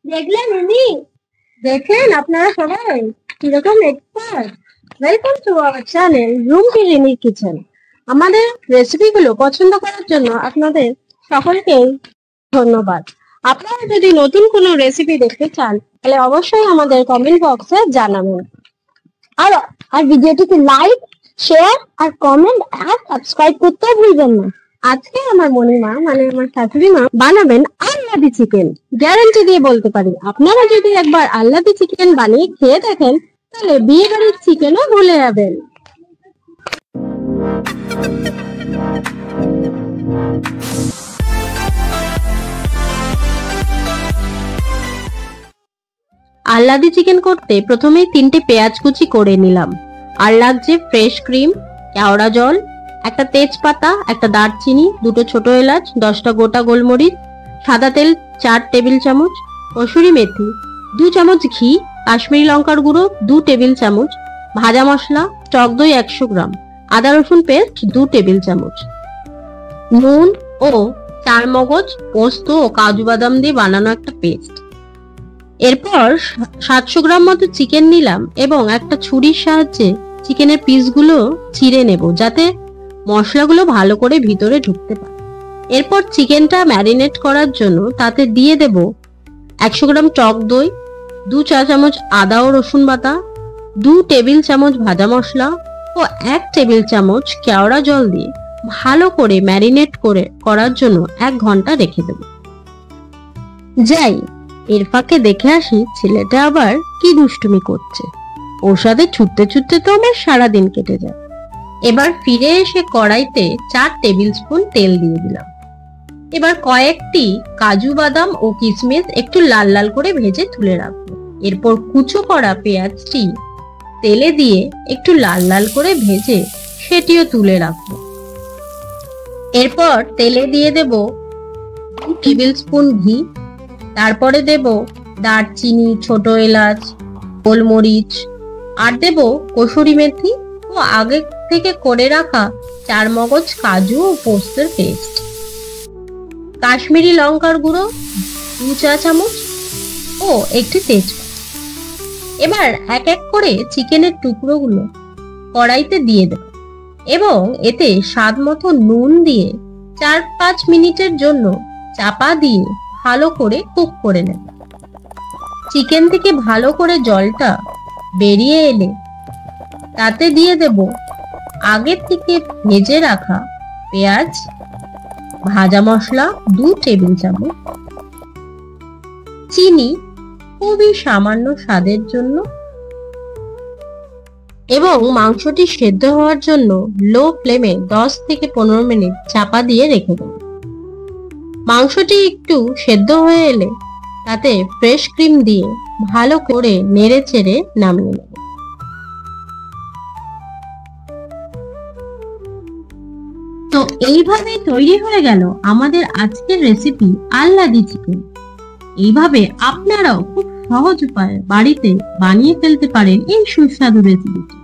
দেখলেন উনি, দেখলেন আপনারা সবাই কিরকম expert. Welcome to our channel Rumki রিমির কিচেন। আমাদের রেসিপিগুলো পছন্দ করার জন্য আপনাদের সকলকে ধন্যবাদ। আপনারা যদি নতুন কোনো রেসিপি দেখতে চান তাহলে অবশ্যই আমাদের কমেন্ট বক্সে জানাবেন। আর আর ভিডিওটিকে লাইক, শেয়ার আর কমেন্ট আর সাবস্ক্রাইব করতে ভুলবেন না। আজকে আমার মনিমা মানে আমার শাশুড়ি মা বানাবেন আল্লাদি চিকেন। গ্যারান্টি দিয়ে বলতে পারি, আপনারা যদি একবার আল্লাদি চিকেন বানিয়ে খেয়ে দেখেন তাহলে বিয়ে বাড়ির চিকেনও ভুলে যাবেন। আল্লাদি চিকেন করতে প্রথমেই 3টে পেঁয়াজ কুচি করে নিলাম। আর লাগছে ফ্রেশ ক্রিম, কেওড়া জল, একটা তেজপাতা, একটা দারচিনি, 2টো ছোট এলাচ, 10টা গোটা গোলমরিচ, সাদা তেল 4 টেবিল চামচ, কসুরি মেথি, 2 চামচ ঘি, কাশ্মীরি লঙ্কার গুঁড়ো 2 টেবিল চামচ, ভাজা মশলা, টক দই 100 গ্রাম, আদা রসুন পেস্ট 2 টেবিল চামচ, নুন ও 4 মগজ, পোস্ত ও কাজু বাদাম দিয়ে বানানো একটা পেস্ট। এরপর 700 গ্রাম মতো চিকেন নিলাম এবং একটা ছুরির সাহায্যে চিকেনের পিসগুলো ছিঁড়ে নেব যাতে মশলাগুলো ভালো করে ভিতরে ঢুকতে পারে। এরপর চিকেনটা ম্যারিনেট করার জন্য তাতে দিয়ে দেব 100 গ্রাম টক দই, 2 চা চামচ আদা ও রসুন বাটা, 2 টেবিল চামচ ভাজা মশলা ও 1 টেবিল চামচ কেওড়া জল দিয়ে ভালো করে ম্যারিনেট করার জন্য 1 ঘন্টা রেখে দেব। যাই এর ফাঁকে দেখে আসি ছেলেটা আবার কি দুষ্টুমি করছে। ওর সাথে ছুটতে ছুটতে তো আমার সারাদিন কেটে যায়। এবার ফিরে এসে কড়াইতে 4 টেবিল স্পুন তেল দিয়ে দিলাম। এবার কয়েকটি কাজু বাদাম ও কিশমিশ একটু লাল লাল করে ভেজে তুলে রাখবো। এরপর কুচো করা পেঁয়াজটি তেলে দিয়ে একটু লাল লাল করে ভেজে সেটিও তুলে রাখবো। এরপর তেলে দিয়ে দেব 2 টেবিল স্পুন ঘি, তারপরে দেব দারচিনি, ছোট এলাচ, গোলমরিচ, আর দেব কসুরি মেথি ও আগে থেকে করে রাখা 4 মগজ কাজু ও পোস্তের পেস্ট, কাশ্মীরি লঙ্কার গুঁড়ো 2 চা চামচ ও একটি তেজপাতা। এবার এক এক করে চিকেনের টুকরোগুলো কড়াইতে দিয়ে দেব এবং এতে স্বাদ মতো নুন দিয়ে 4-5 মিনিটের জন্য চাপা দিয়ে ভালো করে কুক করে নেব। চিকেন থেকে ভালো করে জলটা বেরিয়ে এলে তাতে দিয়ে দেব আগে থেকে ভেজে রাখা পেঁয়াজ, ভাজা মশলা 2 টেবিল চামচ, চিনি খুবই সামান্য স্বাদের জন্য এবং মাংসটি সেদ্ধ হওয়ার জন্য লো ফ্লেমে 10 থেকে 15 মিনিট চাপা দিয়ে রেখে দেব। মাংসটি একটু সেদ্ধ হয়ে এলে তাতে ফ্রেশ ক্রিম দিয়ে ভালো করে নেড়ে চেড়ে নামিয়ে নেব। তো এইভাবে তৈরি হয়ে গেল আমাদের আজকের রেসিপি আল্লাদি চিকেন। এইভাবে আপনারাও খুব সহজ উপায়ে বাড়িতে বানিয়ে ফেলতে পারেন এই সুস্বাদু রেসিপিটি।